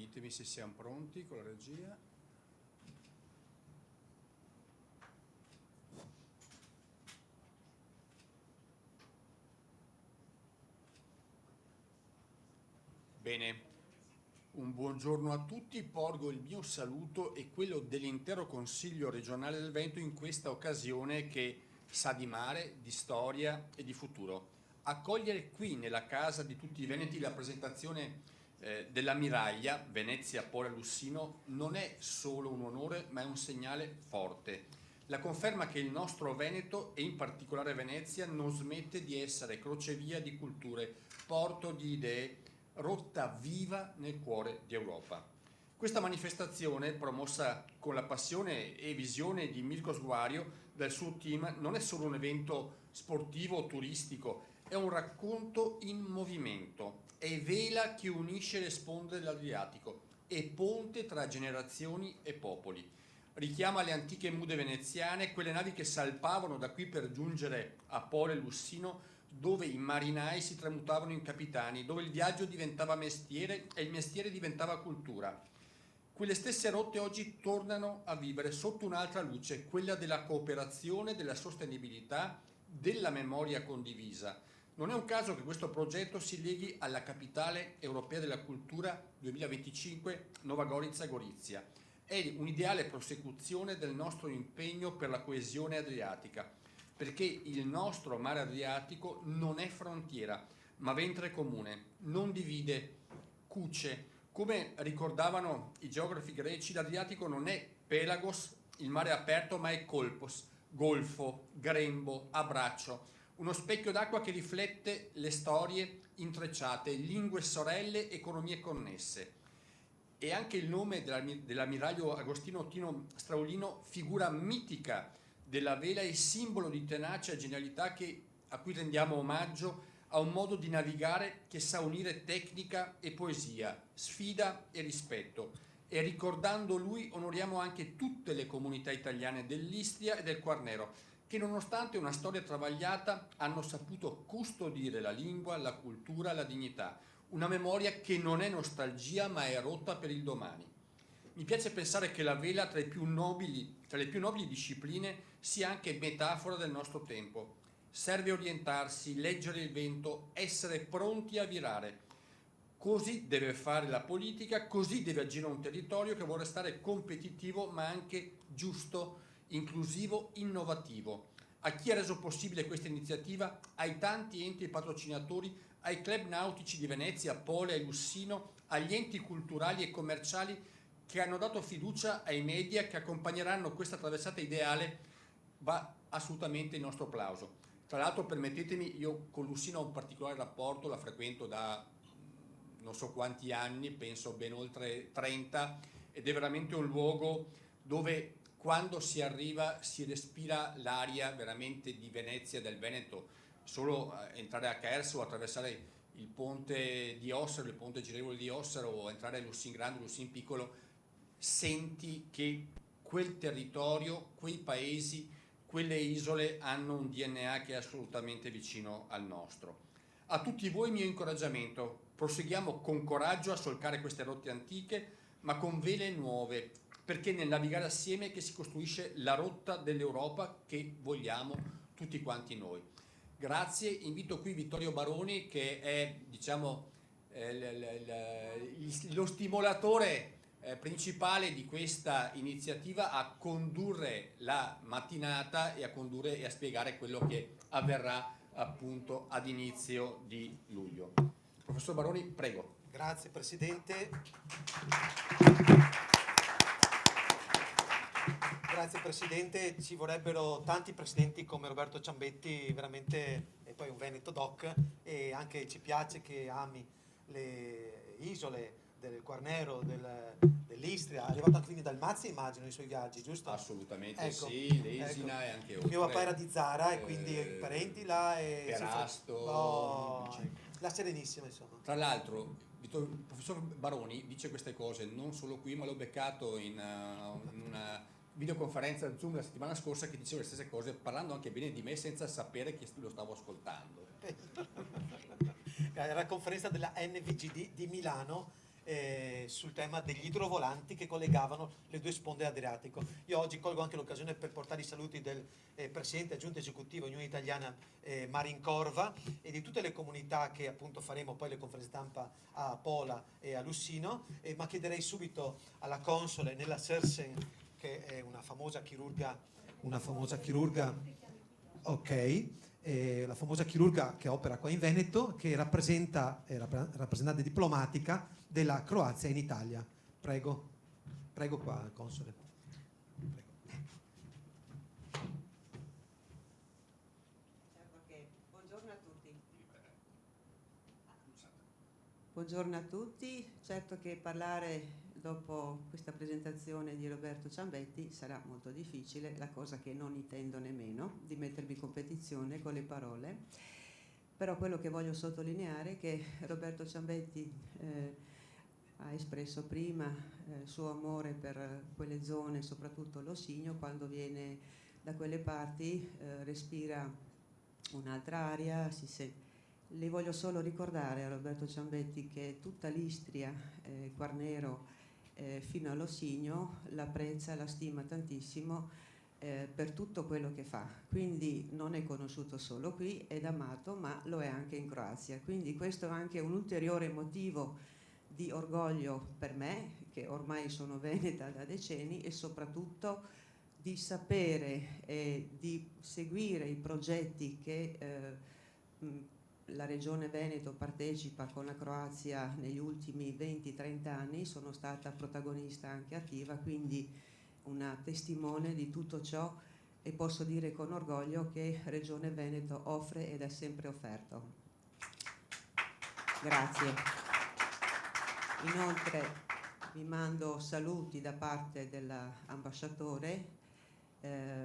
Ditemi se siamo pronti con la regia. Bene, un buongiorno a tutti, porgo il mio saluto e quello dell'intero Consiglio regionale del Veneto in questa occasione che sa di mare, di storia e di futuro. Accogliere qui nella casa di tutti i veneti la presentazione dell'ammiraglia Venezia Pola Lussino non è solo un onore ma è un segnale forte. La conferma che il nostro Veneto e in particolare Venezia non smette di essere crocevia di culture, porto di idee, rotta viva nel cuore di Europa. Questa manifestazione, promossa con la passione e visione di Mirko Sguario, del suo team, non è solo un evento sportivo o turistico, è un racconto in movimento, è vela che unisce le sponde dell'Adriatico, è ponte tra generazioni e popoli. Richiama le antiche mude veneziane, quelle navi che salpavano da qui per giungere a Polo e Lussino, dove i marinai si tramutavano in capitani, dove il viaggio diventava mestiere e il mestiere diventava cultura. Quelle stesse rotte oggi tornano a vivere sotto un'altra luce, quella della cooperazione, della sostenibilità, della memoria condivisa. Non è un caso che questo progetto si leghi alla Capitale Europea della Cultura 2025 Nova Gorica Gorizia. È un'ideale prosecuzione del nostro impegno per la coesione adriatica, perché il nostro mare Adriatico non è frontiera, ma ventre comune, non divide, cuce. Come ricordavano i geografi greci, l'Adriatico non è pelagos, il mare aperto, ma è colpos, golfo, grembo, abbraccio, uno specchio d'acqua che riflette le storie intrecciate, lingue sorelle, economie connesse. E anche il nome dell'ammiraglio Agostino Tino Straulino, figura mitica della vela e simbolo di tenacia e genialità a cui rendiamo omaggio, a un modo di navigare che sa unire tecnica e poesia, sfida e rispetto. E ricordando lui onoriamo anche tutte le comunità italiane dell'Istria e del Quarnero, che nonostante una storia travagliata hanno saputo custodire la lingua, la cultura, la dignità, una memoria che non è nostalgia ma è rotta per il domani. Mi piace pensare che la vela tra le più nobili discipline sia anche metafora del nostro tempo. Serve orientarsi, leggere il vento, essere pronti a virare. Così deve fare la politica, così deve agire un territorio che vuole restare competitivo ma anche giusto, inclusivo, innovativo. A chi ha reso possibile questa iniziativa, ai tanti enti patrocinatori, ai club nautici di Venezia, Pola e Lussino, agli enti culturali e commerciali che hanno dato fiducia ai media che accompagneranno questa traversata ideale, va assolutamente il nostro applauso. Tra l'altro, permettetemi, io con Lussino ho un particolare rapporto, la frequento da non so quanti anni, penso ben oltre 30, ed è veramente un luogo dove quando si arriva si respira l'aria veramente di Venezia, del Veneto. Solo entrare a Cherso o attraversare il ponte di Ossero, il ponte girevole di Ossero, o entrare a Lussin Grande, Lussin Piccolo, senti che quel territorio, quei paesi, quelle isole hanno un DNA che è assolutamente vicino al nostro. A tutti voi il mio incoraggiamento, proseguiamo con coraggio a solcare queste rotte antiche, ma con vele nuove, perché nel navigare assieme che si costruisce la rotta dell'Europa che vogliamo tutti quanti noi. Grazie, invito qui Vittorio Baroni che è lo stimolatore principale di questa iniziativa a condurre la mattinata e a spiegare quello che avverrà appunto ad inizio di luglio. Professor Baroni, prego. Grazie Presidente. Grazie Presidente, ci vorrebbero tanti presidenti come Roberto Ciambetti, veramente, e poi un Veneto doc, e anche ci piace che ami le isole del Quarnero, dell'Istria, è arrivato anche quindi dal Mazzi, immagino, nei suoi viaggi, giusto? Assolutamente, ecco, sì, l'Esina e anche oltre. Mio papà era di Zara e quindi i parenti là e Perasto, la Serenissima, insomma. Tra l'altro il professor Baroni dice queste cose non solo qui, ma l'ho beccato in una videoconferenza Zoom la settimana scorsa che diceva le stesse cose, parlando anche bene di me senza sapere che lo stavo ascoltando. Era la conferenza della NVGD di Milano sul tema degli idrovolanti che collegavano le due sponde dell'Adriatico. Io oggi colgo anche l'occasione per portare i saluti del Presidente aggiunto esecutivo Unione Italiana Marin Corva e di tutte le comunità che appunto faremo poi le conferenze stampa a Pola e a Lussino, ma chiederei subito alla console Nella Sersen, che è una famosa chirurga, ok, la famosa chirurga che opera qua in Veneto, che è rappresentante diplomatica della Croazia in Italia. Prego qua, console. Prego. Buongiorno a tutti. Buongiorno a tutti. Certo che parlare dopo questa presentazione di Roberto Ciambetti sarà molto difficile, la cosa che non intendo nemmeno, di mettermi in competizione con le parole, però quello che voglio sottolineare è che Roberto Ciambetti ha espresso prima il suo amore per quelle zone, soprattutto l'Ossigno. Quando viene da quelle parti respira un'altra aria, Le voglio solo ricordare a Roberto Ciambetti che tutta l'Istria, Quarnero, fino all'Ossigno l'apprezza, la stima tantissimo per tutto quello che fa, quindi non è conosciuto solo qui, è amato, ma lo è anche in Croazia, quindi questo è anche un ulteriore motivo di orgoglio per me, che ormai sono veneta da decenni, e soprattutto di sapere e di seguire i progetti che la Regione Veneto partecipa con la Croazia negli ultimi 20-30 anni. Sono stata protagonista anche attiva, quindi una testimone di tutto ciò, e posso dire con orgoglio che Regione Veneto offre ed ha sempre offerto. Grazie. Inoltre vi mando saluti da parte dell'ambasciatore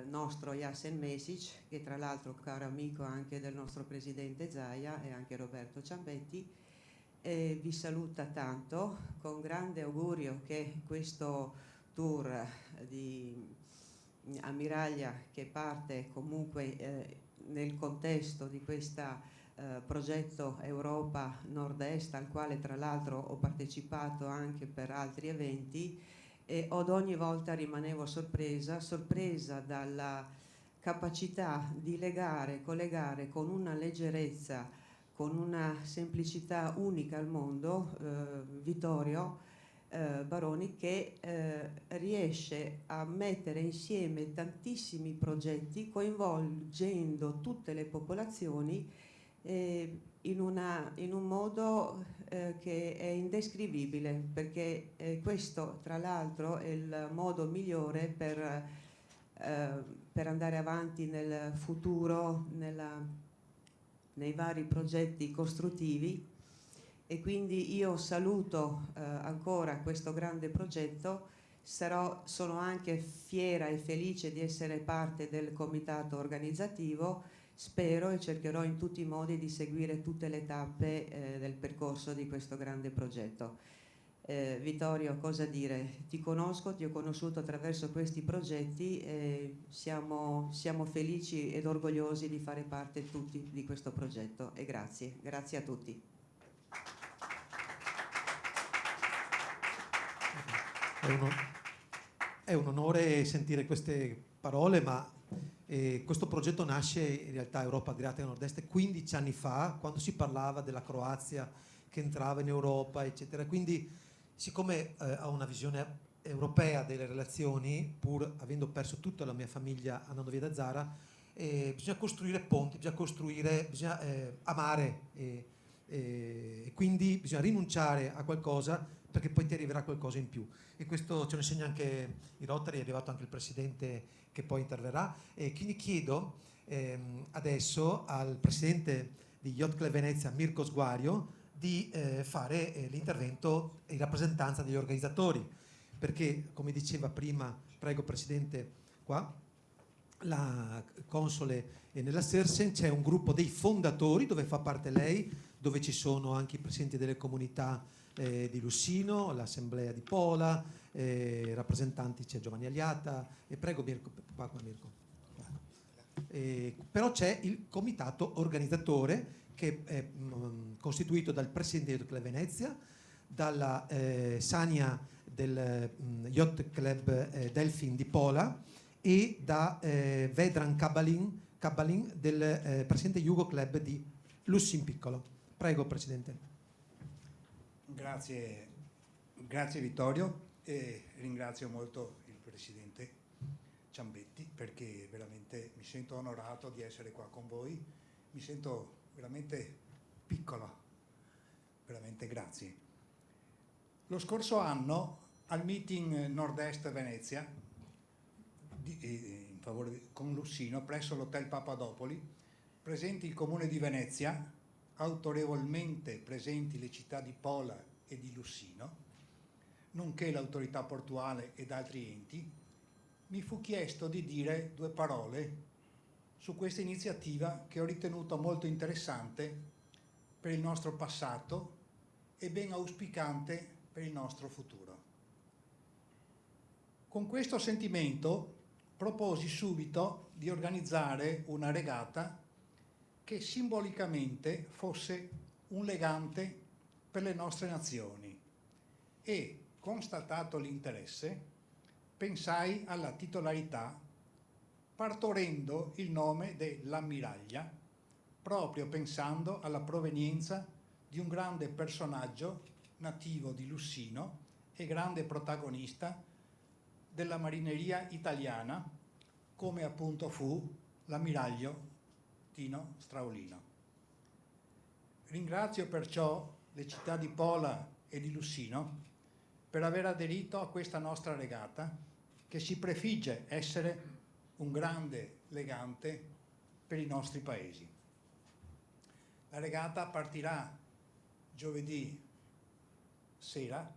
nostro Jasen Mesic, che tra l'altro caro amico anche del nostro presidente Zaia e anche Roberto Ciambetti, vi saluta tanto, con grande augurio che questo tour di ammiraglia, che parte comunque nel contesto di questo progetto Europa Nord-Est, al quale tra l'altro ho partecipato anche per altri eventi, e ogni volta rimanevo sorpresa dalla capacità di collegare con una leggerezza, con una semplicità unica al mondo, Vittorio Baroni, che riesce a mettere insieme tantissimi progetti, coinvolgendo tutte le popolazioni in un modo che è indescrivibile, perché questo tra l'altro è il modo migliore per andare avanti nel futuro, nei vari progetti costruttivi. E quindi io saluto ancora questo grande progetto. Sono anche fiera e felice di essere parte del comitato organizzativo. Spero e cercherò in tutti i modi di seguire tutte le tappe del percorso di questo grande progetto. Vittorio, cosa dire? Ti conosco, ti ho conosciuto attraverso questi progetti e siamo felici ed orgogliosi di fare parte tutti di questo progetto, e grazie a tutti. È un onore sentire queste parole, ma questo progetto nasce in realtà Europa Adriatica Nord-Est 15 anni fa, quando si parlava della Croazia che entrava in Europa, eccetera. Quindi, siccome ho una visione europea delle relazioni, pur avendo perso tutta la mia famiglia andando via da Zara, bisogna costruire ponti, bisogna amare, e quindi bisogna rinunciare a qualcosa perché poi ti arriverà qualcosa in più, e questo ce lo insegna anche i Rotary. È arrivato anche il presidente che poi interverrà, e quindi chiedo adesso al presidente di Yacht Club Venezia, Mirko Sguario, di fare l'intervento in rappresentanza degli organizzatori, perché come diceva prima, prego presidente, qua la console Nella Sersen, c'è un gruppo dei fondatori dove fa parte lei, dove ci sono anche i presidenti delle comunità di Lussino, l'assemblea di Pola, rappresentanti, c'è Giovanni Agliata, e prego Mirko, Mirko. Però c'è il comitato organizzatore, che è costituito dal presidente del Club Venezia, dalla Sania del Yacht Club Delfin di Pola e da Vedran Kabalin del presidente Jugo Club di Lussin Piccolo. Prego, Presidente. Grazie Vittorio, e ringrazio molto il Presidente Ciambetti, perché veramente mi sento onorato di essere qua con voi, mi sento veramente piccolo, veramente grazie. Lo scorso anno al meeting Nord-Est Venezia in favore con Lussino presso l'Hotel Papadopoli, presenti il Comune di Venezia, autorevolmente presenti le città di Pola e di Lussino, nonché l'autorità portuale ed altri enti, mi fu chiesto di dire due parole su questa iniziativa che ho ritenuto molto interessante per il nostro passato e ben auspicante per il nostro futuro. Con questo sentimento proposi subito di organizzare una regata che simbolicamente fosse un legante per le nostre nazioni e, constatato l'interesse, pensai alla titolarità partorendo il nome dell'ammiraglia, proprio pensando alla provenienza di un grande personaggio nativo di Lussino e grande protagonista della marineria italiana, come appunto fu l'ammiraglio Tino Straulino. Ringrazio perciò le città di Pola e di Lussino per aver aderito a questa nostra regata, che si prefigge essere un grande legante per i nostri paesi. La regata partirà giovedì sera,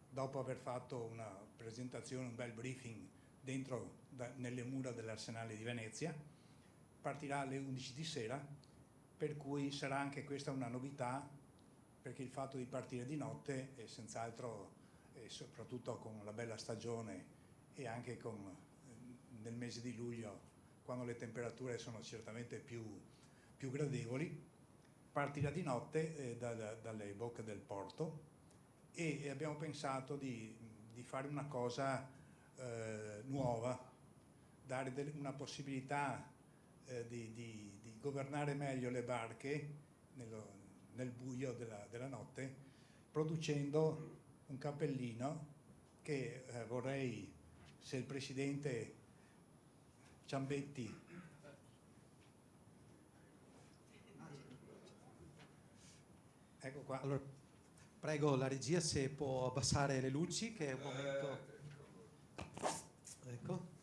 dopo aver fatto una presentazione, un bel briefing nelle mura dell'Arsenale di Venezia, partirà alle 11 di sera, per cui sarà anche questa una novità, perché il fatto di partire di notte è senz'altro, soprattutto con la bella stagione e anche nel mese di luglio, quando le temperature sono certamente più gradevoli, partirà di notte dalle bocche del porto, e abbiamo pensato di fare una cosa nuova, dare una possibilità di governare meglio le barche nel buio della notte, producendo un cappellino che vorrei, se il Presidente Ciambetti ecco qua. Allora, prego la regia se può abbassare le luci, che è un momento. Ecco.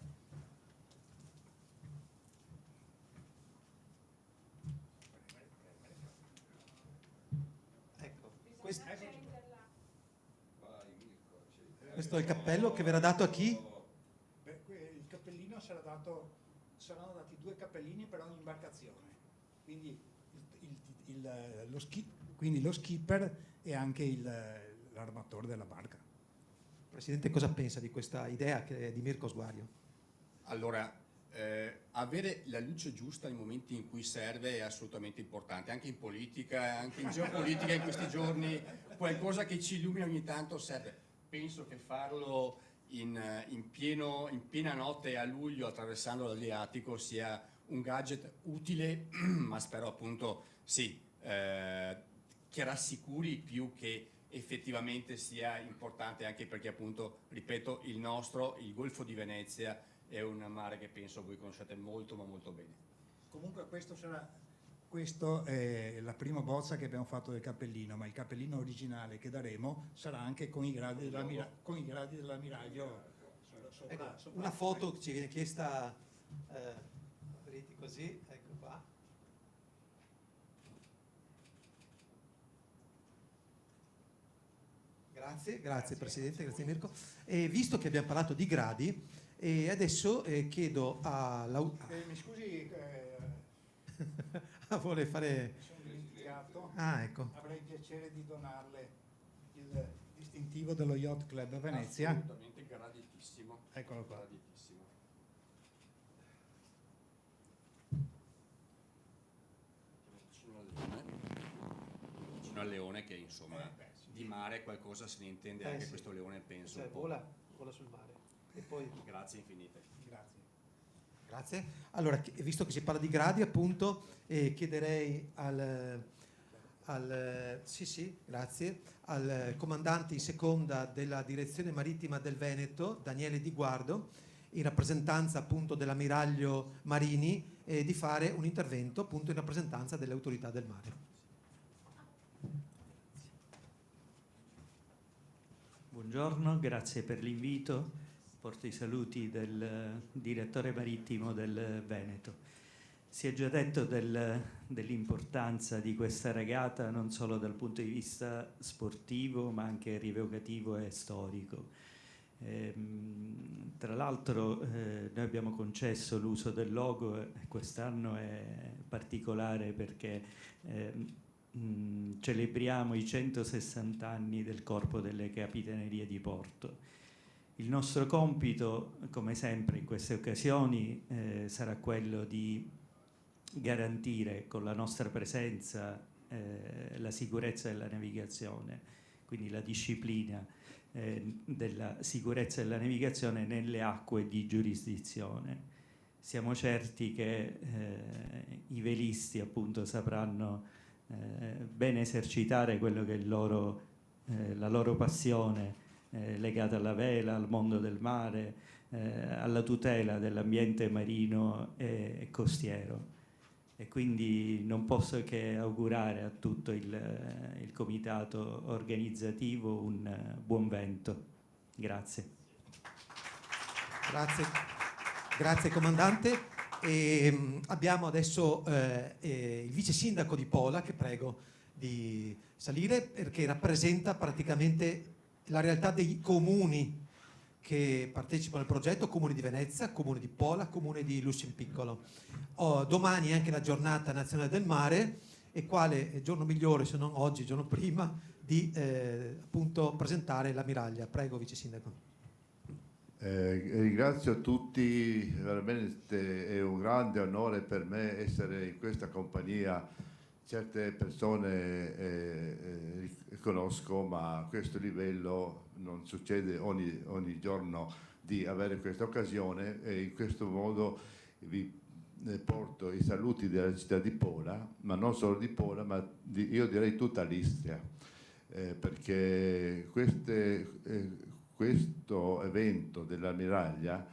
Ecco. Questo è il cappello che verrà dato a chi? Il cappellino saranno dati 2 cappellini per ogni imbarcazione, quindi lo skipper e anche l'armatore della barca. Presidente, cosa pensa di questa idea che è di Mirko Sguario? Allora, avere la luce giusta nei momenti in cui serve è assolutamente importante, anche in politica, anche in geopolitica in questi giorni, qualcosa che ci illumina ogni tanto serve. Penso che farlo in piena notte a luglio attraversando l'Adriatico sia un gadget utile, ma spero appunto sì, che rassicuri più che effettivamente sia importante, anche perché appunto, ripeto, il Golfo di Venezia è un mare che penso voi conosciate molto ma molto bene. Comunque questo è la prima bozza che abbiamo fatto del cappellino, ma il cappellino originale che daremo sarà anche con i gradi dell'ammiraglio sopra. Una foto ci viene chiesta, apriti così, ecco qua. Grazie Presidente, grazie Mirko. E visto che abbiamo parlato di gradi, adesso chiedo a mi scusi, vuole fare. sono dimenticato. Ecco. Avrei piacere di donarle il distintivo dello Yacht Club Venezia. Assolutamente graditissimo. Eccolo qua. Graditissimo. Vicino al leone che insomma di mare qualcosa se ne intende anche sì. questo leone, penso. Cioè, un po'. vola sul mare. E poi... Grazie infinite. Grazie. Allora, visto che si parla di gradi, appunto, chiederei grazie, al comandante in seconda della direzione marittima del Veneto, Daniele Di Guardo, in rappresentanza appunto dell'ammiraglio Marini, di fare un intervento appunto in rappresentanza delle autorità del mare. Buongiorno, grazie per l'invito. Porto i saluti del direttore marittimo del Veneto. Si è già detto dell'importanza di questa regata non solo dal punto di vista sportivo ma anche rievocativo e storico. Tra l'altro noi abbiamo concesso l'uso del logo e quest'anno è particolare perché celebriamo i 160 anni del Corpo delle Capitanerie di Porto. Il nostro compito, come sempre in queste occasioni, sarà quello di garantire con la nostra presenza la sicurezza della navigazione, quindi la disciplina della sicurezza della navigazione nelle acque di giurisdizione. Siamo certi che i velisti appunto sapranno bene esercitare quello che è la loro passione legata alla vela, al mondo del mare, alla tutela dell'ambiente marino e costiero. E quindi non posso che augurare a tutto il comitato organizzativo un buon vento. Grazie. Grazie comandante. Abbiamo adesso il vice sindaco di Pola, che prego di salire, perché rappresenta praticamente la realtà dei comuni che partecipano al progetto, comune di Venezia, comune di Pola, comune di Lussempiccolo. Domani è anche la giornata nazionale del mare, e quale giorno migliore se non oggi, giorno prima, di appunto presentare l'ammiraglia. Prego, vice sindaco. Ringrazio tutti, veramente è un grande onore per me essere in questa compagnia. Certe persone conosco, ma a questo livello non succede ogni giorno di avere questa occasione, e in questo modo vi porto i saluti della città di Pola, ma non solo di Pola, ma io direi tutta l'Istria, perché questo evento dell'ammiraglia,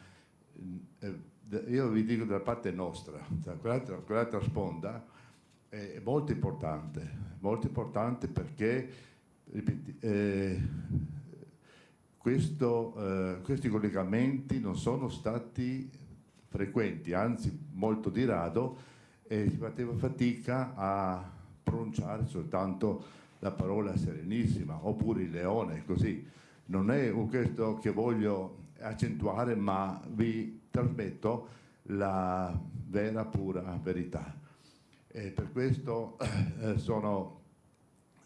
io vi dico dalla parte nostra, quell'altra sponda, è molto importante perché questi collegamenti non sono stati frequenti, anzi molto di rado, e si faceva fatica a pronunciare soltanto la parola Serenissima oppure il leone, così. Non è questo che voglio accentuare, ma vi trasmetto la vera, pura verità. E per questo sono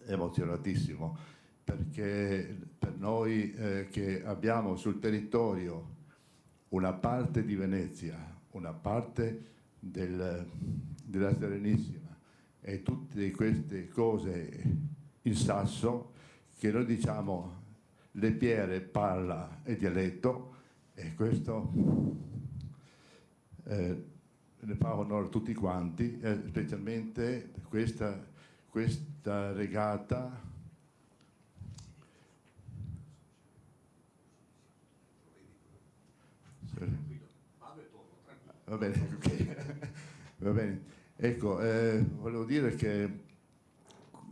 emozionatissimo, perché per noi che abbiamo sul territorio una parte di Venezia, una parte della Serenissima e tutte queste cose in sasso, che noi diciamo le Piere, Palla e Dialetto, e questo ne fa onore a tutti quanti, specialmente questa regata va bene, okay. Va bene. Ecco, volevo dire che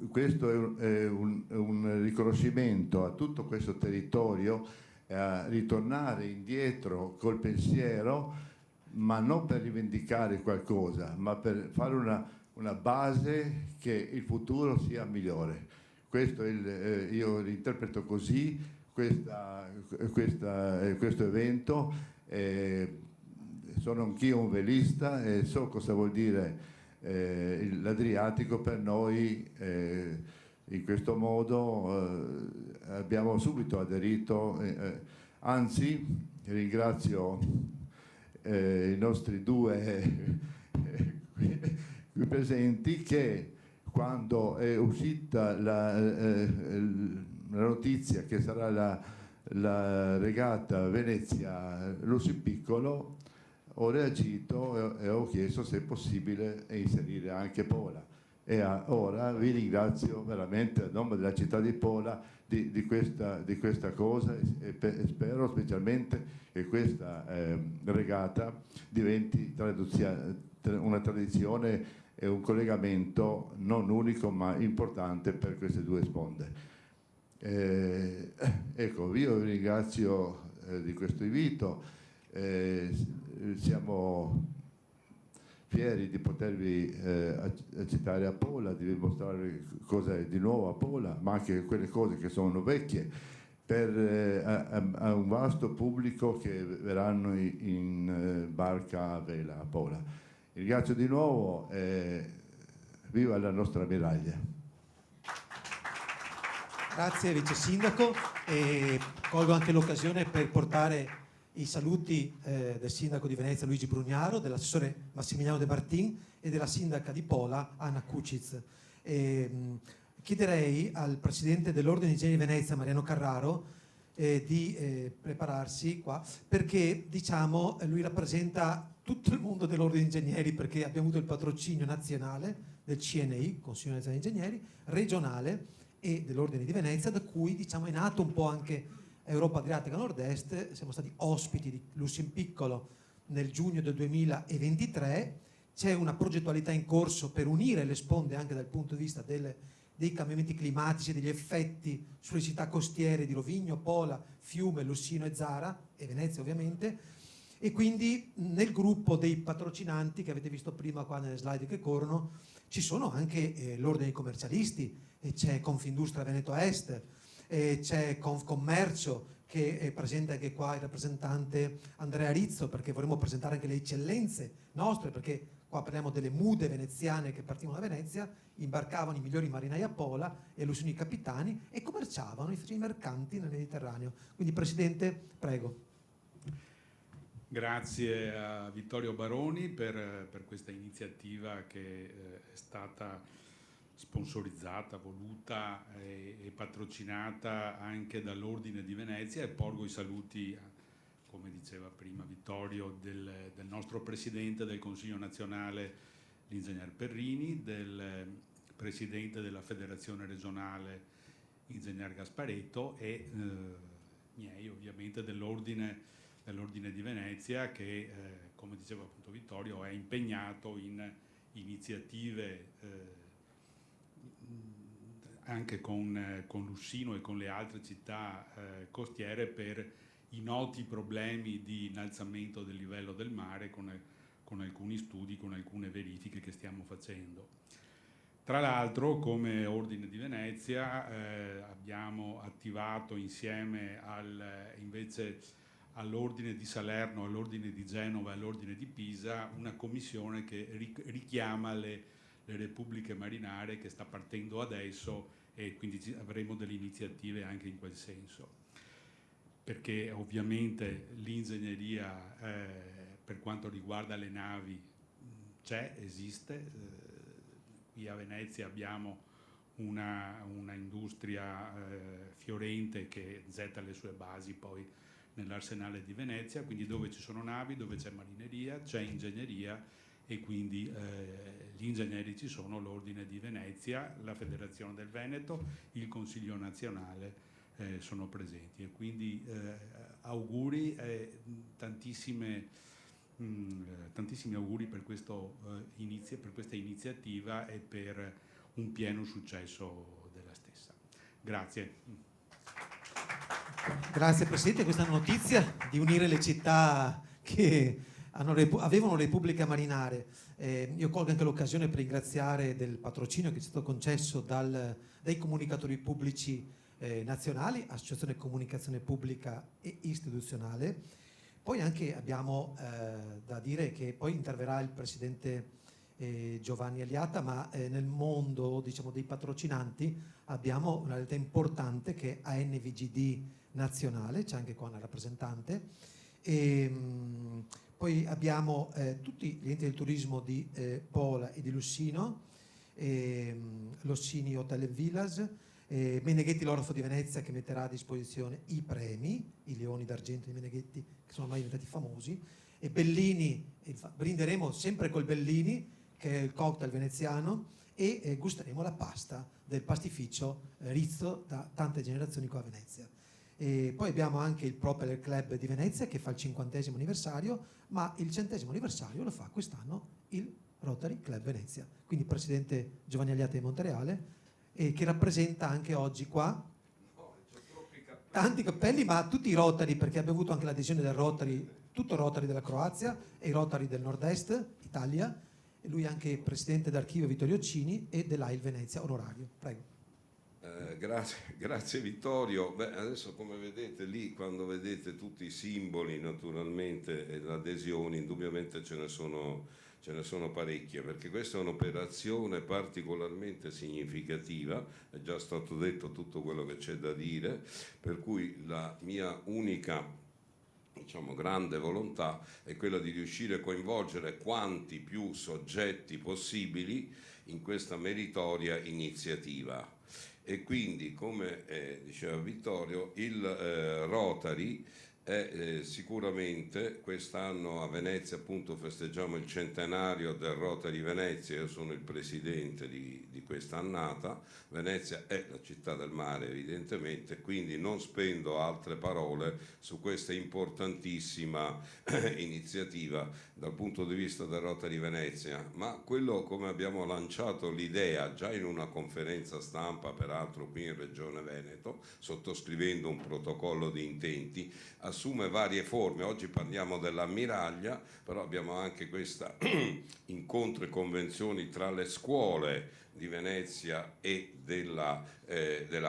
questo è un riconoscimento a tutto questo territorio, a ritornare indietro col pensiero, ma non per rivendicare qualcosa, ma per fare una base che il futuro sia migliore. Questo è io l'interpreto così, questo evento. Sono anch'io un velista e so cosa vuol dire l'Adriatico per noi. In questo modo abbiamo subito aderito, anzi ringrazio i nostri due qui presenti, che quando è uscita la notizia che sarà la regata Venezia-Lusipiccolo, ho reagito e ho chiesto se è possibile inserire anche Pola. E ora vi ringrazio veramente a nome della città di Pola di questa cosa e spero specialmente che questa regata diventi una tradizione e un collegamento non unico ma importante per queste due sponde. Ecco, io vi ringrazio di questo invito, siamo fieri di potervi accettare a Pola, di mostrare cosa è di nuovo a Pola, ma anche quelle cose che sono vecchie a un vasto pubblico che verranno in barca a vela a Pola. Ringrazio di nuovo e viva la nostra Miraglia. Grazie Vice Sindaco, e colgo anche l'occasione per portare i saluti del Sindaco di Venezia Luigi Brugnaro, dell'assessore Massimiliano De Martin e della Sindaca di Pola Anna Kucic. Chiederei al Presidente dell'Ordine dei Ingegneri di Venezia Mariano Carraro di prepararsi qua, perché diciamo lui rappresenta tutto il mondo dell'Ordine dei Ingegneri, perché abbiamo avuto il patrocinio nazionale del CNI, Consiglio Nazionale degli Ingegneri, regionale e dell'Ordine di Venezia, da cui diciamo è nato un po' anche Europa Adriatica Nord-Est. Siamo stati ospiti di Lusimpiccolo nel giugno del 2023, c'è una progettualità in corso per unire le sponde anche dal punto di vista dei cambiamenti climatici, degli effetti sulle città costiere di Rovigno, Pola, Fiume, Lussino e Zara, e Venezia ovviamente, e quindi nel gruppo dei patrocinanti che avete visto prima qua nelle slide che corrono ci sono anche l'Ordine dei Commercialisti, e c'è Confindustria Veneto Est, c'è Confcommercio, che è presente anche qua il rappresentante Andrea Rizzo, perché vorremmo presentare anche le eccellenze nostre, perché qua parliamo delle mude veneziane che partivano da Venezia, imbarcavano i migliori marinai a Pola e Lussino i capitani e commerciavano, i mercanti nel Mediterraneo. Quindi Presidente, prego. Grazie a Vittorio Baroni per questa iniziativa che è stata sponsorizzata, voluta e patrocinata anche dall'Ordine di Venezia, e porgo i saluti, come diceva prima Vittorio, del nostro Presidente del Consiglio nazionale, l'Ingegner Perrini, del Presidente della Federazione regionale, Ingegner Gasparetto, e miei ovviamente dell'Ordine di Venezia, che come diceva appunto Vittorio è impegnato in iniziative anche con Lussino e con le altre città costiere per i noti problemi di innalzamento del livello del mare, con alcuni studi, con alcune verifiche che stiamo facendo. Tra l'altro, come Ordine di Venezia abbiamo attivato insieme invece all'Ordine di Salerno, all'Ordine di Genova e all'Ordine di Pisa una commissione che richiama le repubbliche marinare, che sta partendo adesso, e quindi avremo delle iniziative anche in quel senso, perché ovviamente l'ingegneria per quanto riguarda le navi esiste. Qui a Venezia abbiamo una industria fiorente che getta le sue basi poi nell'arsenale di Venezia, quindi dove ci sono navi, dove c'è marineria, c'è ingegneria, e quindi gli ingegneri ci sono, l'Ordine di Venezia, la Federazione del Veneto, il Consiglio nazionale sono presenti, e quindi auguri, tantissimi auguri per questa iniziativa e per un pieno successo della stessa. Grazie. Grazie Presidente, questa notizia di unire le città che avevano repubbliche marinare. Io colgo anche l'occasione per ringraziare del patrocinio che è stato concesso dai comunicatori pubblici nazionali, Associazione Comunicazione Pubblica e Istituzionale. Poi anche abbiamo da dire che poi interverrà il Presidente Giovanni Aliata, ma nel mondo diciamo dei patrocinanti abbiamo una realtà importante che è ANVGD nazionale, c'è anche qua una rappresentante, e poi abbiamo tutti gli enti del turismo di Pola e di Lussino, Lossini Hotel and Villas, Meneghetti l'Orfo di Venezia, che metterà a disposizione i premi, i leoni d'argento di Meneghetti, che sono ormai diventati famosi, e Bellini, brinderemo sempre col Bellini, che è il cocktail veneziano, e gusteremo la pasta del pastificio Rizzo da tante generazioni qua a Venezia. E poi abbiamo anche il Propeller Club di Venezia, che fa il 50° anniversario, ma il 100° anniversario lo fa quest'anno il Rotary Club Venezia, quindi il presidente Giovanni Aliati di Montereale, e che rappresenta anche oggi qua tanti cappelli, ma tutti i Rotary, perché abbiamo avuto anche l'adesione del Rotary, tutto il Rotary della Croazia e i Rotary del Nord-Est Italia, e lui è anche presidente d'archivio Vittorio Cini e dell'AIL Venezia onorario. Prego. Grazie Vittorio. Beh, adesso come vedete lì, quando vedete tutti i simboli naturalmente e le adesioni, indubbiamente ce ne sono parecchie, perché questa è un'operazione particolarmente significativa, è già stato detto tutto quello che c'è da dire, per cui la mia unica, diciamo, grande volontà è quella di riuscire a coinvolgere quanti più soggetti possibili in questa meritoria iniziativa. E quindi, come diceva Vittorio, il Rotary è sicuramente, quest'anno a Venezia appunto festeggiamo il centenario del Rotary Venezia, io sono il presidente di questa annata. Venezia è la città del mare evidentemente, quindi non spendo altre parole su questa importantissima iniziativa dal punto di vista del Rotary Venezia, ma quello, come abbiamo lanciato l'idea già in una conferenza stampa, peraltro qui in Regione Veneto, sottoscrivendo un protocollo di intenti, assume varie forme. Oggi parliamo dell'ammiraglia, però abbiamo anche questa incontri e convenzioni tra le scuole di Venezia e della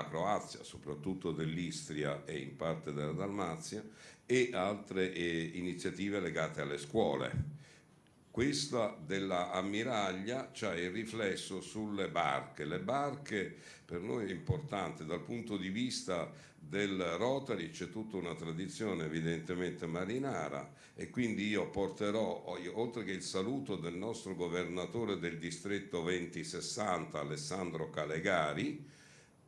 Croazia, soprattutto dell'Istria e in parte della Dalmazia, e altre iniziative legate alle scuole. Questa dell'ammiraglia c'ha il riflesso sulle barche. Le barche per noi è importante dal punto di vista del Rotary, c'è tutta una tradizione evidentemente marinara, e quindi io porterò, oltre che il saluto del nostro governatore del distretto 2060 Alessandro Calegari,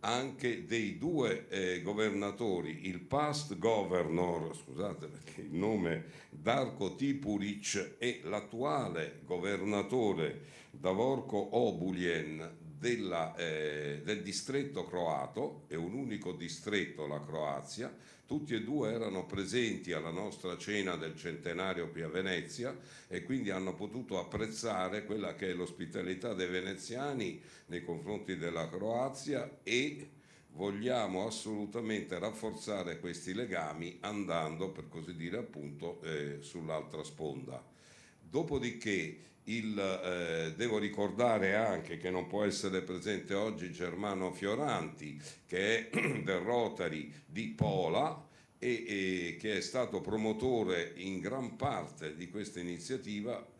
anche dei due governatori, il past governor, scusate perché il nome, Darko Tipuric, e l'attuale governatore Davorko Obuljen del distretto croato, è un unico distretto la Croazia. Tutti e due erano presenti alla nostra cena del centenario qui a Venezia e quindi hanno potuto apprezzare quella che è l'ospitalità dei veneziani nei confronti della Croazia, e vogliamo assolutamente rafforzare questi legami andando, per così dire appunto, sull'altra sponda. Dopodiché devo ricordare anche che non può essere presente oggi Germano Fioranti, che è del Rotary di Pola e che è stato promotore in gran parte di questa iniziativa,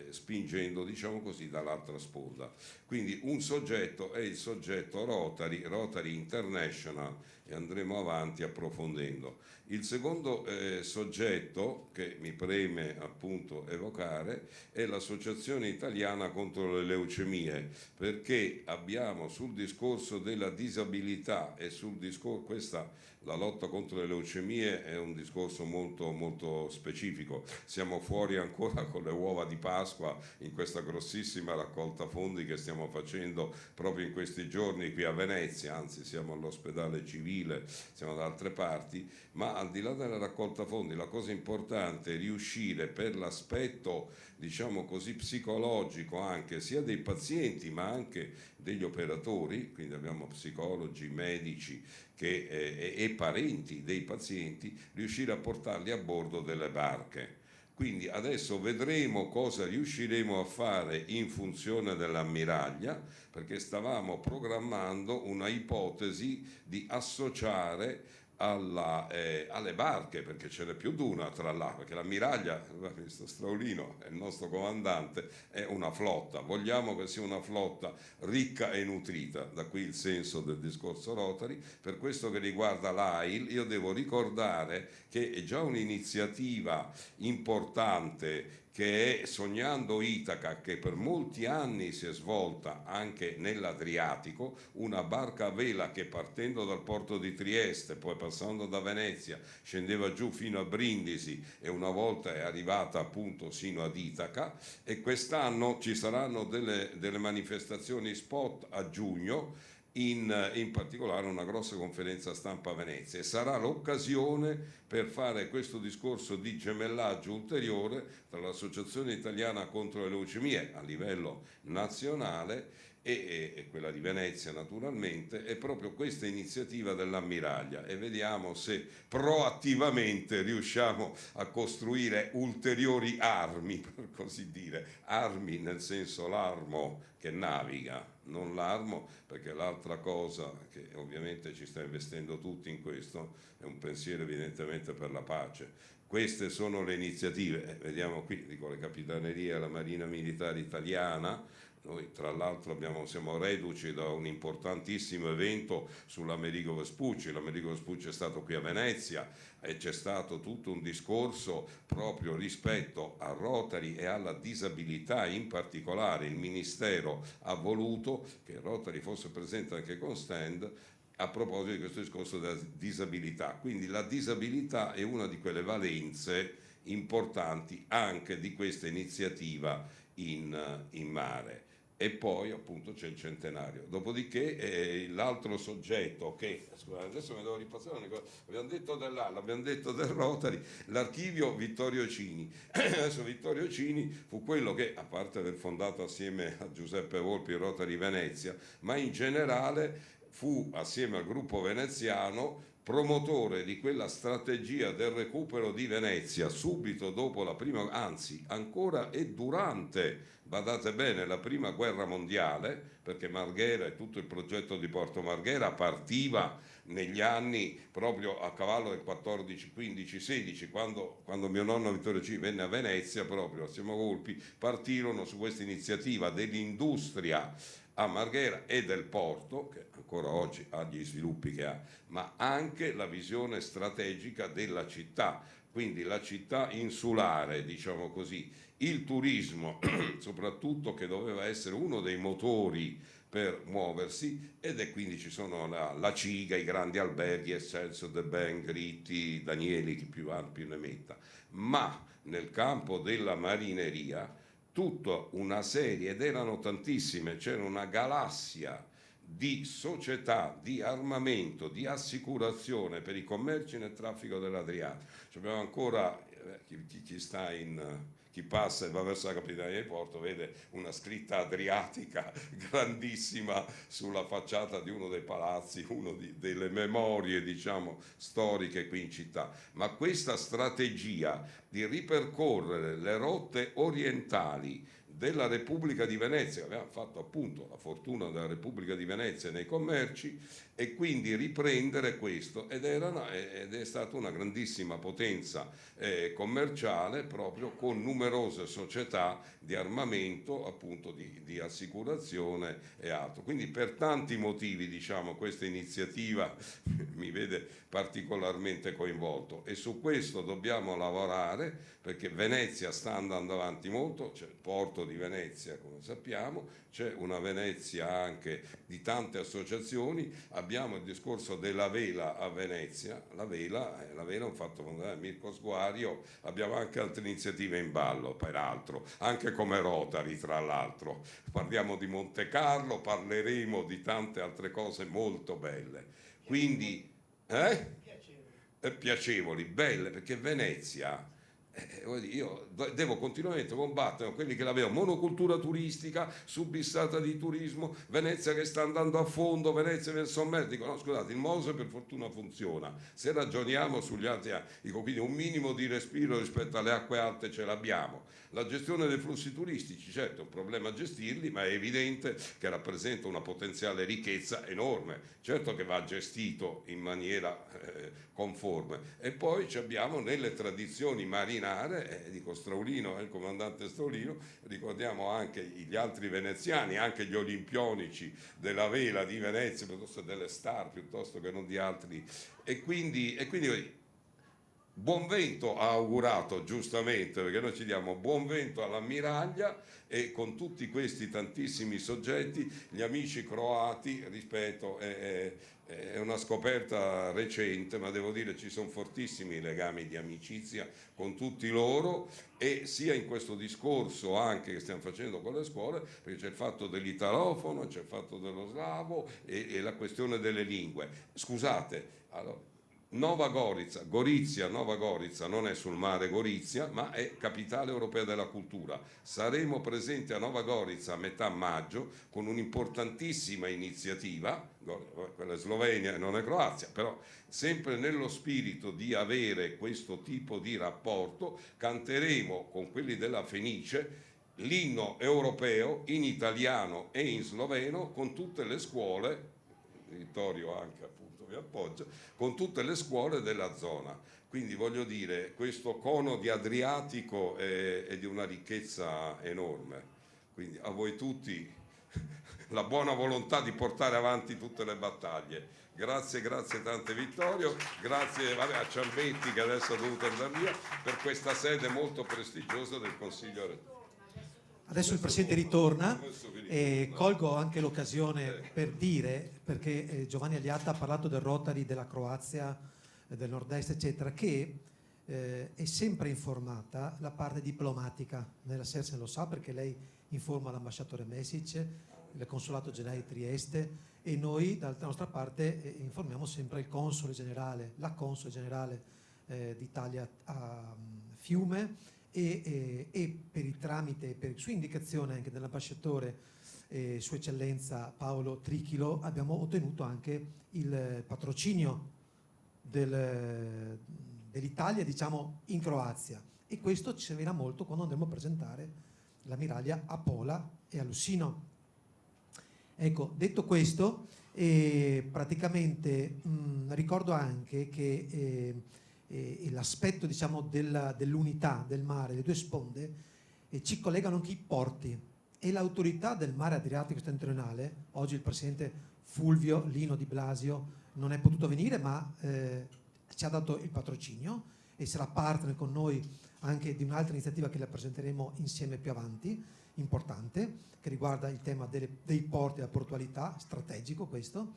spingendo, diciamo così, dall'altra sponda. Quindi un soggetto è il soggetto Rotary International, e andremo avanti approfondendo. Il secondo soggetto che mi preme appunto evocare è l'Associazione Italiana contro le leucemie, perché abbiamo sul discorso della disabilità e sul discorso, la lotta contro le leucemie è un discorso molto, molto specifico. Siamo fuori ancora con le uova di Pasqua in questa grossissima raccolta fondi che stiamo facendo proprio in questi giorni qui a Venezia, anzi siamo all'ospedale civile, siamo da altre parti, ma al di là della raccolta fondi la cosa importante è riuscire, per l'aspetto, diciamo così, psicologico anche, sia dei pazienti ma anche degli operatori, quindi abbiamo psicologi, medici e parenti dei pazienti, riuscire a portarli a bordo delle barche. Quindi adesso vedremo cosa riusciremo a fare in funzione dell'ammiraglia, perché stavamo programmando una ipotesi di associare alle barche, perché ce n'è più di una tra l'altro, perché l'ammiraglia, questo Straulino è il nostro comandante, è una flotta, vogliamo che sia una flotta ricca e nutrita, da qui il senso del discorso Rotary. Per questo che riguarda l'AIL, io devo ricordare che è già un'iniziativa importante che è Sognando Itaca, che per molti anni si è svolta anche nell'Adriatico, una barca a vela che partendo dal porto di Trieste, poi passando da Venezia, scendeva giù fino a Brindisi e una volta è arrivata appunto sino ad Itaca. E quest'anno ci saranno delle manifestazioni spot a giugno, in particolare una grossa conferenza stampa a Venezia, e sarà l'occasione per fare questo discorso di gemellaggio ulteriore tra l'Associazione Italiana contro le leucemie a livello nazionale e quella di Venezia naturalmente, e proprio questa iniziativa dell'ammiraglia, e vediamo se proattivamente riusciamo a costruire ulteriori armi, per così dire, armi nel senso l'armo che naviga, non l'armo, perché l'altra cosa che ovviamente ci sta investendo tutti in questo è un pensiero evidentemente per la pace. Queste sono le iniziative, vediamo qui, dico, le capitanerie e la Marina Militare Italiana. Noi tra l'altro siamo reduci da un importantissimo evento sull'Amerigo Vespucci. L'Amerigo Vespucci è stato qui a Venezia e c'è stato tutto un discorso proprio rispetto a Rotary e alla disabilità. In particolare il Ministero ha voluto che Rotary fosse presente anche con stand a proposito di questo discorso della disabilità. Quindi la disabilità è una di quelle valenze importanti anche di questa iniziativa in mare. E poi appunto c'è il centenario. Dopodiché l'altro soggetto che, scusate, adesso mi devo ripassare, abbiamo detto del Rotary, l'archivio Vittorio Cini. Adesso Vittorio Cini fu quello che, a parte aver fondato assieme a Giuseppe Volpi il Rotary Venezia, ma in generale fu, assieme al gruppo veneziano, promotore di quella strategia del recupero di Venezia subito dopo la prima, anzi ancora e durante, badate bene, la prima guerra mondiale, perché Marghera e tutto il progetto di Porto Marghera partiva negli anni proprio a cavallo del 14, 15, 16, quando mio nonno Vittorio Cini venne a Venezia, proprio assieme a Volpi, partirono su questa iniziativa dell'industria a Marghera e del porto, che ancora oggi ha gli sviluppi che ha, ma anche la visione strategica della città, quindi la città insulare, diciamo così, il turismo soprattutto, che doveva essere uno dei motori per muoversi, e quindi ci sono la Ciga, i grandi alberghi, Excelsior, The Bank, Gritti, Danieli, chi più ha più ne metta, ma nel campo della marineria tutta una serie, ed erano tantissime, c'era una galassia di società, di armamento, di assicurazione per i commerci nel traffico dell'Adriatico. Abbiamo ancora, chi passa e va verso la Capitaneria di Porto vede una scritta adriatica grandissima sulla facciata di uno dei palazzi, delle memorie, diciamo, storiche qui in città. Ma questa strategia di ripercorrere le rotte orientali della Repubblica di Venezia, abbiamo fatto appunto la fortuna della Repubblica di Venezia nei commerci, e quindi riprendere questo, ed è stata una grandissima potenza commerciale, proprio con numerose società di armamento, appunto di assicurazione e altro. Quindi per tanti motivi, diciamo, questa iniziativa mi vede particolarmente coinvolto, e su questo dobbiamo lavorare, perché Venezia sta andando avanti molto. C'è il porto di Venezia, come sappiamo, c'è una Venezia anche di tante associazioni, abbiamo il discorso della vela a Venezia, la vela è un fatto fondamentale, Mirko Sguario, abbiamo anche altre iniziative in ballo, peraltro, anche come Rotary, tra l'altro. Parliamo di Monte Carlo, parleremo di tante altre cose molto belle. Quindi, piacevoli, belle, perché Venezia... io devo continuamente combattere con quelli che l'avevano, monocultura turistica, subissata di turismo, Venezia che sta andando a fondo, Venezia nel sommerso. Dico, no, scusate, il Mose per fortuna funziona, se ragioniamo sugli altri, dico, quindi un minimo di respiro rispetto alle acque alte ce l'abbiamo. La gestione dei flussi turistici, certo è un problema a gestirli, ma è evidente che rappresenta una potenziale ricchezza enorme, certo che va gestito in maniera conforme. E poi abbiamo nelle tradizioni marinare, dico Straulino, il comandante Straulino, ricordiamo anche gli altri veneziani, anche gli olimpionici della vela di Venezia, piuttosto delle star, piuttosto che non di altri, e quindi Buon vento ha augurato, giustamente, perché noi ci diamo buon vento all'ammiraglia, e con tutti questi tantissimi soggetti, gli amici croati, ripeto, è una scoperta recente, ma devo dire ci sono fortissimi legami di amicizia con tutti loro, e sia in questo discorso anche che stiamo facendo con le scuole, perché c'è il fatto dell'italofono, c'è il fatto dello slavo e la questione delle lingue. Scusate, allora, Nova Gorizia, Gorizia, Nova Gorizia non è sul mare Gorizia, ma è capitale europea della cultura. Saremo presenti a Nova Gorizia a metà maggio con un'importantissima iniziativa, quella è Slovenia e non è Croazia, però sempre nello spirito di avere questo tipo di rapporto, canteremo con quelli della Fenice l'inno europeo in italiano e in sloveno con tutte le scuole, Vittorio anche appunto vi appoggia, con tutte le scuole della zona. Quindi voglio dire, questo cono di Adriatico è di una ricchezza enorme. Quindi a voi tutti la buona volontà di portare avanti tutte le battaglie. Grazie tante Vittorio, grazie a Ciambetti che adesso ha dovuto andare via, per questa sede molto prestigiosa del Consiglio. Adesso il Presidente ritorna e colgo anche l'occasione per dire, perché Giovanni Agliata ha parlato del Rotary della Croazia, del nord-est, eccetera, che è sempre informata la parte diplomatica. Nella SERSE lo sa perché lei informa l'ambasciatore Mesic, il consolato generale di Trieste, e noi dall'altra nostra parte informiamo sempre il console generale, la console generale d'Italia a Fiume, e per il tramite, per su indicazione anche dell'ambasciatore Sua Eccellenza Paolo Trichilo, abbiamo ottenuto anche il patrocinio dell'Italia, diciamo, in Croazia, e questo ci servirà molto quando andremo a presentare l'ammiraglia a Pola e a Lussino. Ecco, detto questo, praticamente ricordo anche che l'aspetto, diciamo, dell'unità del mare, le due sponde, ci collegano anche i porti, e l'autorità del mare Adriatico settentrionale. Oggi il presidente Fulvio Lino Di Blasio non è potuto venire, ma ci ha dato il patrocinio e sarà partner con noi anche di un'altra iniziativa che la presenteremo insieme più avanti, importante, che riguarda il tema dei porti e la portualità, strategico questo.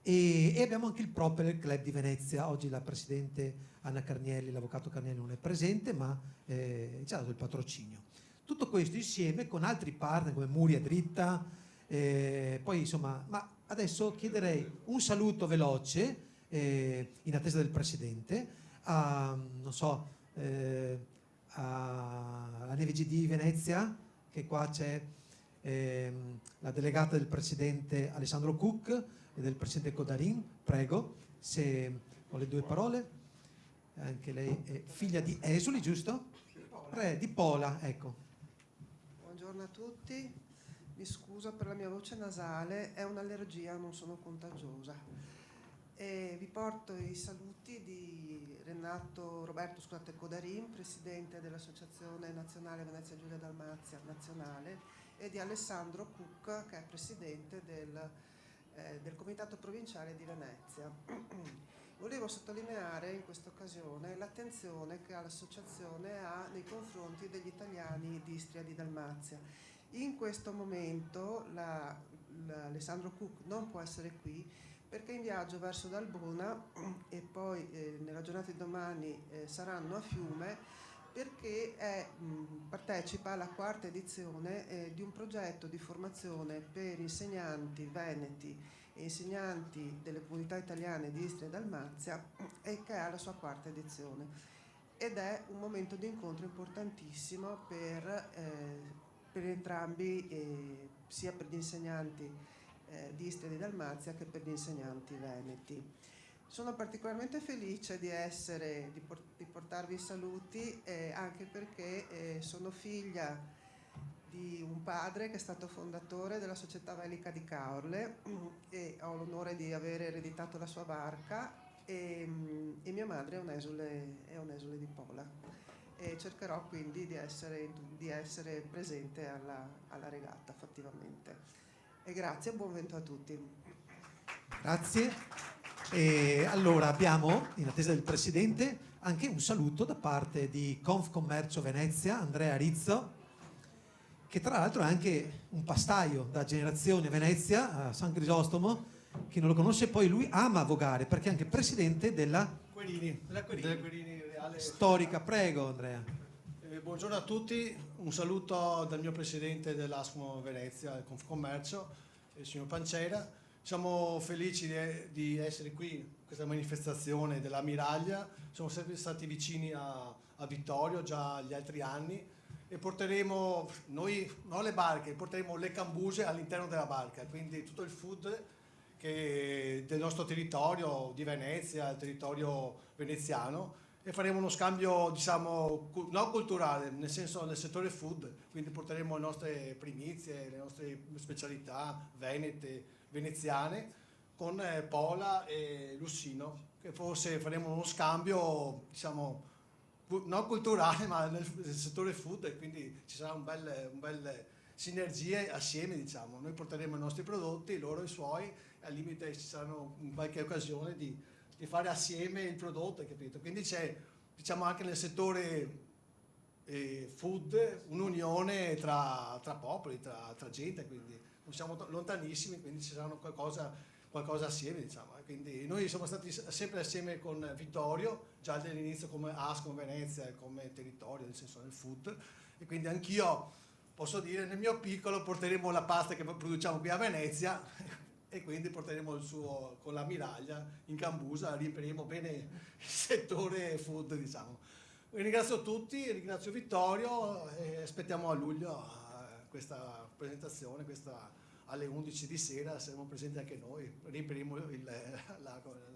E abbiamo anche il Propeller Club di Venezia. Oggi la presidente Anna Carnielli, l'avvocato Carnielli non è presente, ma ci ha dato il patrocinio. Tutto questo insieme con altri partner come Muria Dritta, poi insomma, ma adesso chiederei un saluto veloce in attesa del presidente a, non so, a NVGD Venezia, che qua c'è la delegata del presidente Alessandro Cook e del presidente Codarin. Prego, se ho le due parole. Anche lei è figlia di Esuli, giusto? Di Pola, ecco. Buongiorno a tutti, mi scuso per la mia voce nasale, è un'allergia, non sono contagiosa. E vi porto i saluti di Roberto Codarin, presidente dell'Associazione Nazionale Venezia Giulia Dalmazia Nazionale, e di Alessandro Cook, che è presidente del Comitato Provinciale di Venezia. Volevo sottolineare in questa occasione l'attenzione che l'associazione ha nei confronti degli italiani di Istria di Dalmazia. In questo momento Alessandro Cook non può essere qui perché è in viaggio verso Dalbona, e poi nella giornata di domani saranno a Fiume, perché partecipa alla quarta edizione di un progetto di formazione per insegnanti veneti e insegnanti delle comunità italiane di Istria e Dalmazia, e che è alla sua quarta edizione, ed è un momento di incontro importantissimo per entrambi, sia per gli insegnanti di Istria e di Dalmazia che per gli insegnanti veneti. Sono particolarmente felice di portarvi i saluti, anche perché sono figlia di un padre che è stato fondatore della società velica di Caorle, e ho l'onore di aver ereditato la sua barca, e mia madre è un esule di Pola, e cercherò quindi di essere presente alla regata fattivamente. E grazie e buon vento a tutti. Grazie. E allora abbiamo, in attesa del Presidente, anche un saluto da parte di Confcommercio Venezia, Andrea Rizzo, che tra l'altro è anche un pastaio da generazione a Venezia, a San Crisostomo. Chi non lo conosce, poi lui ama vogare perché è anche presidente della Della Querini Reale. storica. Prego Andrea. Buongiorno a tutti, un saluto dal mio presidente dell'ASMO Venezia, il Confcommercio, il signor Pancera. Siamo felici di essere qui in questa manifestazione dell'ammiraglia. Siamo sempre stati vicini a Vittorio già gli altri anni e porteremo, noi non le barche, porteremo le cambuse all'interno della barca, quindi tutto il food del nostro territorio di Venezia, il territorio veneziano, e faremo uno scambio, diciamo, non culturale, nel senso nel settore food, quindi porteremo le nostre primizie, le nostre specialità venete, veneziane, con Pola e Lussino, che forse faremo uno scambio, diciamo, non culturale, ma nel settore food, e quindi ci sarà un bel sinergie assieme, diciamo. Noi porteremo i nostri prodotti, loro i suoi, e al limite ci saranno in qualche occasione di fare assieme il prodotto, capito? Quindi c'è, diciamo, anche nel settore food un'unione tra popoli, tra gente, quindi non siamo lontanissimi, quindi ci saranno qualcosa assieme, diciamo. Quindi noi siamo stati sempre assieme con Vittorio, già dall'inizio come ASCOM Venezia e come territorio, nel senso del food, e quindi anch'io posso dire, nel mio piccolo porteremo la pasta che produciamo qui a Venezia e quindi porteremo il suo con l'ammiraglia in Cambusa, riempiremo bene il settore food, diciamo. Ringrazio tutti, ringrazio Vittorio e aspettiamo a luglio questa presentazione, alle 11 di sera saremo presenti anche noi, riempiremo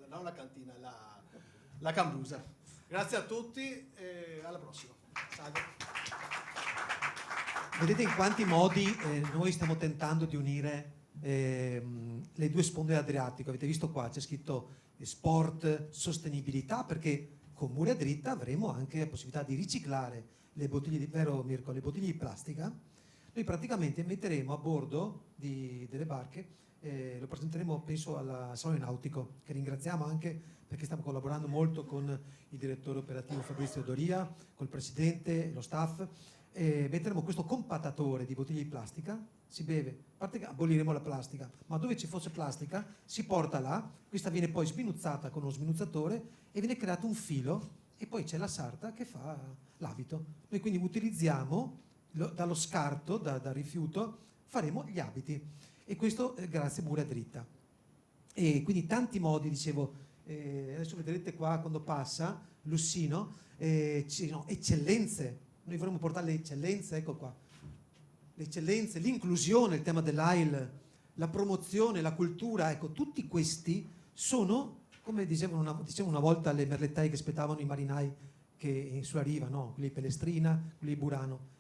non la cantina, la Cambusa. Grazie a tutti e alla prossima. Salve. Vedete in quanti modi noi stiamo tentando di unire le due sponde dell'Adriatico. Avete visto qua, c'è scritto sport, sostenibilità, perché con Mura Dritta avremo anche la possibilità di riciclare le bottiglie vero Mirko, le bottiglie di plastica. Noi praticamente metteremo a bordo delle barche, lo presenteremo penso al Salone Nautico, che ringraziamo anche perché stiamo collaborando molto con il direttore operativo Fabrizio Doria, col presidente, lo staff. Metteremo questo compattatore di bottiglie di plastica, si beve, a parte che aboliremo la plastica, ma dove ci fosse plastica si porta là, questa viene poi sminuzzata con uno sminuzzatore e viene creato un filo e poi c'è la sarta che fa l'abito. Noi quindi utilizziamo dallo scarto, dal rifiuto, faremo gli abiti, e questo grazie a Mura Dritta. E quindi tanti modi, dicevo, adesso vedrete qua quando passa Lussino, ci sono eccellenze. Noi vorremmo portare le eccellenze, ecco qua, le eccellenze, l'inclusione, il tema dell'AIL, la promozione, la cultura, ecco, tutti questi sono, come dicevano una volta le merlettai che aspettavano i marinai che sulla riva, no? Quelli di Pelestrina, quelli di Burano,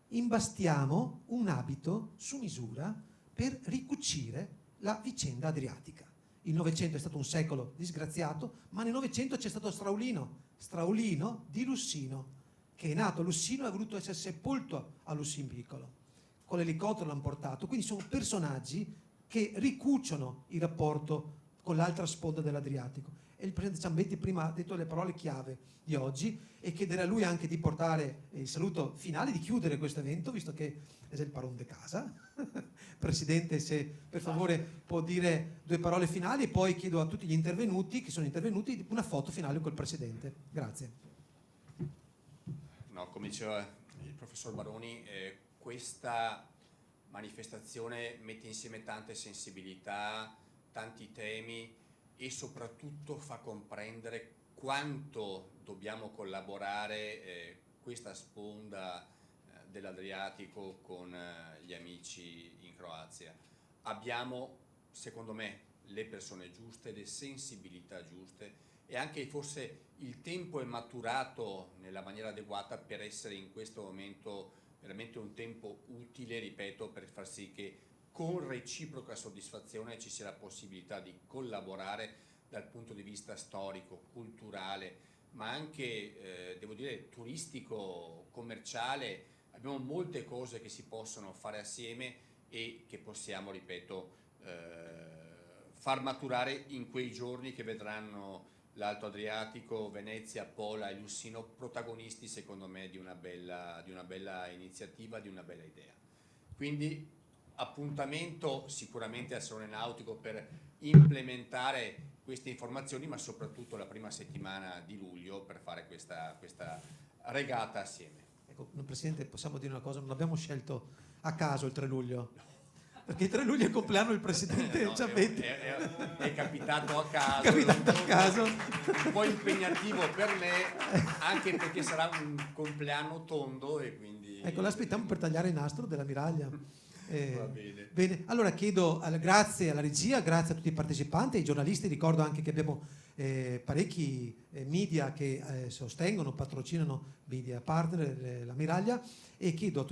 imbastiamo un abito su misura per ricucire la vicenda adriatica. Il Novecento è stato un secolo disgraziato, ma nel Novecento c'è stato Straulino di Lussino, che è nato a Lussino e ha voluto essere sepolto a Lussin Piccolo. Con l'elicottero l'hanno portato, quindi sono personaggi che ricuciono il rapporto con l'altra sponda dell'Adriatico. E il presidente Ciambetti prima ha detto le parole chiave di oggi, e chiedere a lui anche di portare il saluto finale, di chiudere questo evento, visto che è il paron de casa. Presidente, se per favore può dire due parole finali, e poi chiedo a tutti gli intervenuti, che sono intervenuti, una foto finale col Presidente. Grazie. No, come diceva il professor Baroni, questa manifestazione mette insieme tante sensibilità, tanti temi, e soprattutto fa comprendere quanto dobbiamo collaborare questa sponda dell'Adriatico con gli amici in Croazia. Abbiamo, secondo me, le persone giuste, le sensibilità giuste, e anche forse il tempo è maturato nella maniera adeguata per essere in questo momento veramente un tempo utile, ripeto, per far sì che con reciproca soddisfazione ci sia la possibilità di collaborare dal punto di vista storico, culturale, ma anche, devo dire, turistico, commerciale. Abbiamo molte cose che si possono fare assieme e che possiamo, ripeto, far maturare in quei giorni che vedranno l'Alto Adriatico, Venezia, Pola e Lussino protagonisti, secondo me, di una bella iniziativa, di una bella idea. Quindi appuntamento sicuramente al Salone Nautico per implementare queste informazioni, ma soprattutto la prima settimana di luglio per fare questa regata assieme. Ecco, Presidente, possiamo dire una cosa, non abbiamo scelto a caso il 3 luglio, perché il 3 luglio è il compleanno del Presidente Ciambetti. È capitato a caso, Capitato a caso. un po' impegnativo per me, anche perché sarà un compleanno tondo e quindi... Ecco, l'aspettiamo per tagliare il nastro della miraglia. Va bene. Bene, allora chiedo grazie alla regia, grazie a tutti i partecipanti, ai giornalisti. Ricordo anche che abbiamo parecchi media che sostengono, patrocinano, media partner, la miraglia, e chiedo a tutti